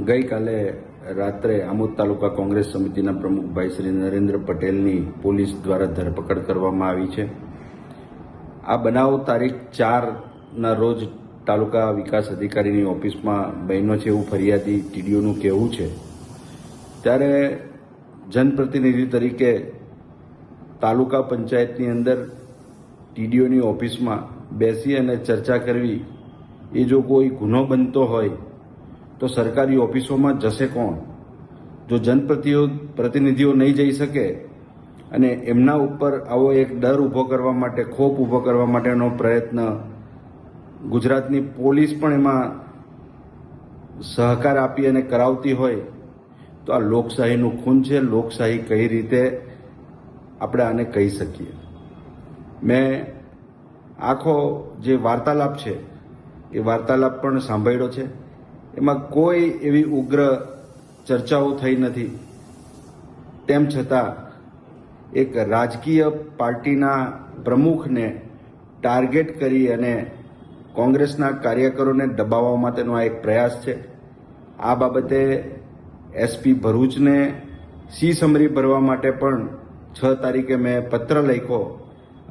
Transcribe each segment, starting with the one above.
ગઈકાલે રાત્રે આમોદ તાલુકા કોંગ્રેસ સમિતિના પ્રમુખભાઈ શ્રી નરેન્દ્ર પટેલની પોલીસ દ્વારા ધરપકડ કરવામાં આવી છે। આ બનાવ તારીખ 4ના રોજ તાલુકા વિકાસ અધિકારીની ઓફિસમાં બન્યો છે એવું ફરિયાદી ટીડીઓનું કહેવું છે। ત્યારે જનપ્રતિનિધિ તરીકે તાલુકા પંચાયતની અંદર ટીડીઓની ઓફિસમાં બેસી અને ચર્ચા કરવી, એ જો કોઈ ગુનો બનતો હોય તો સરકારી ઓફિસોમાં જશે કોણ? જો જનપ્રતિનિધિઓ નહીં જઈ શકે અને એમના ઉપર આવો એક ડર ઊભો કરવા માટે, ખોફ ઊભો કરવા માટેનો પ્રયત્ન ગુજરાતની પોલીસ પણ એમાં સહકાર આપી અને કરાવતી હોય તો આ લોકશાહીનું ખૂન છે। લોકશાહી કઈ રીતે આપણે આને કહી શકીએ? મેં આખો જે વાર્તાલાપ છે એ વાર્તાલાપ પણ સાંભળ્યો છે। એમાં કોઈ એવી ઉગ્ર ચર્ચાઓ થઈ નથી। તેમ છતાં એક રાજકીય પાર્ટીના પ્રમુખને ટાર્ગેટ કરી અને કોંગ્રેસના કાર્યકરોને દબાવવા માટેનો આ એક પ્રયાસ છે। આ બાબતે એસપી ભરૂચને સી સમરી ભરવા માટે પણ 6 તારીખે મેં પત્ર લખ્યો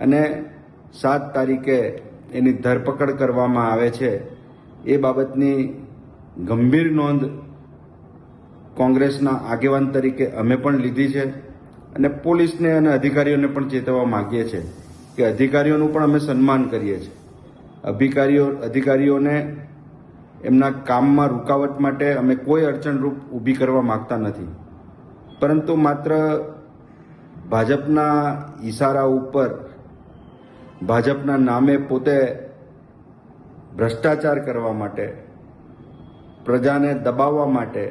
અને 7 તારીખે એની ધરપકડ કરવામાં આવે છે। એ બાબતની ગંભીર નોંધ કોંગ્રેસના આગેવાન તરીકે અમે પણ લીધી છે અને પોલીસને અને અધિકારીઓને પણ ચેતવવા માંગીએ છીએ કે અધિકારીઓનું પણ અમે સન્માન કરીએ છીએ। અધિકારીઓને એમના કામમાં રૂકાવટ માટે અમે કોઈ અડચણરૂપ ઊભી કરવા માંગતા નથી, પરંતુ માત્ર ભાજપના ઈશારા ઉપર, ભાજપના નામે પોતે ભ્રષ્ટાચાર કરવા માટે, પ્રજાને દબાવવા માટે,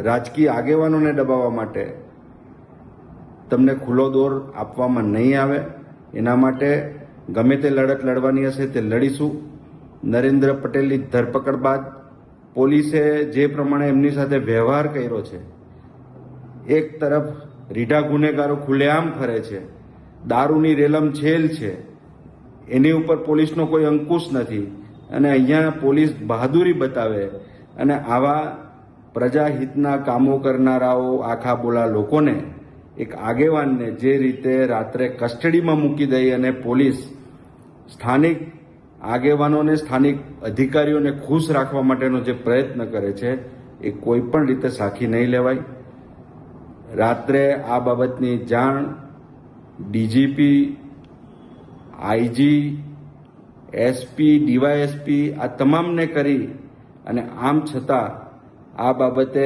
રાજકીય આગેવાનોને દબાવવા માટે તમને ખુલ્લો દોર આપવામાં નહીં આવે। એના માટે ગમે તે લડત લડવાની હશે તે લડીશું। નરેન્દ્ર પટેલની ધરપકડ બાદ પોલીસે જે પ્રમાણે એમની સાથે વ્યવહાર કર્યો છે, એક તરફ રીઢા ગુનેગારો ખુલ્લેઆમ ફરે છે, દારૂની રેલમછેલ છે, એની ઉપર પોલીસનો કોઈ અંકુશ નથી અને અહીંયા પોલીસ બહાદુરી બતાવે અને આવા પ્રજાહિતના કામો કરનારાઓ, આખા બોલા લોકોને, એક આગેવાનને જે રીતે રાત્રે કસ્ટડીમાં મૂકી દઈ અને પોલીસ સ્થાનિક આગેવાનોને, સ્થાનિક અધિકારીઓને ખુશ રાખવા માટેનો જે પ્રયત્ન કરે છે એ કોઈ પણ રીતે સાખી નહીં લેવાય। રાત્રે આ બાબતની જાણ ડીજીપી, આઈજી, એસપી, ડીવાયએસપી આ તમામને કરી અને આમ છતાં આ બાબતે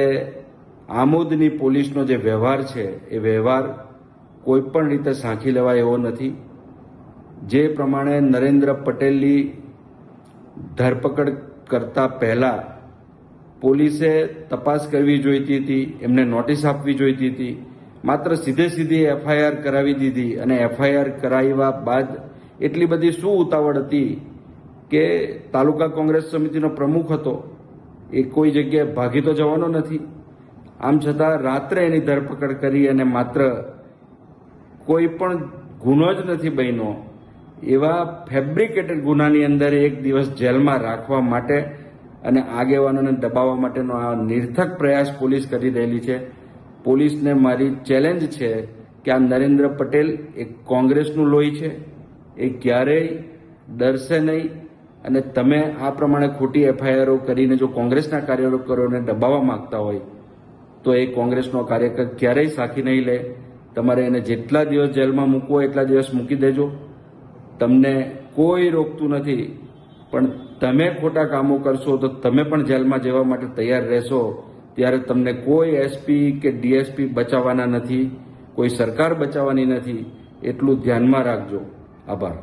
આમોદની પોલીસનો જે વ્યવહાર છે એ વ્યવહાર કોઈ પણ રીતે સાંખી લેવાય એવો નથી। જે પ્રમાણે નરેન્દ્ર પટેલની ધરપકડ કરતા પહેલા પોલીસે તપાસ કરવી જોઈતી હતી, એમને નોટિસ આપવી જોઈતી હતી, માત્ર સીધી એફઆઈઆર કરાવી દીધી અને એફઆઈઆર કરાવ્યા બાદ એટલી બધી શું ઉતાવળ હતી કે તાલુકા કોંગ્રેસ સમિતિનો પ્રમુખ હતો એ કોઈ જગ્યાએ ભાગી તો જવાનો નથી। આમ છતાં રાત્રે એની ધરપકડ કરી અને માત્ર કોઈ પણ ગુનો જ નથી બન્યો એવા ફેબ્રિકેટેડ ગુનાની અંદર એક દિવસ જેલમાં રાખવા માટે અને આગેવાનોને દબાવવા માટેનો આ નિર્થક પ્રયાસ પોલીસ કરી રહેલી છે। પોલીસને મારી ચેલેન્જ છે કે આ નરેન્દ્ર પટેલ એક કોંગ્રેસનું લોહી છે, એ ક્યારેય ડરશે નહીં અને તમે આ પ્રમાણે ખોટી એફઆઈઆરો કરીને જો કોંગ્રેસના કાર્યકરોને દબાવવા માંગતા હોય તો એ કોંગ્રેસનો કાર્યકર ક્યારેય સાખી નહીં લે। તમારે એને જેટલા દિવસ જેલમાં મૂકવો એટલા દિવસ મૂકી દેજો, તમને કોઈ રોકતું નથી, પણ તમે ખોટા કામો કરશો તો તમે પણ જેલમાં જવા માટે તૈયાર રહેશો। ત્યારે તમને કોઈ એસપી કે ડીએસપી બચાવવાના નથી, કોઈ સરકાર બચાવવાની નથી, એટલું ધ્યાનમાં રાખજો। આભાર।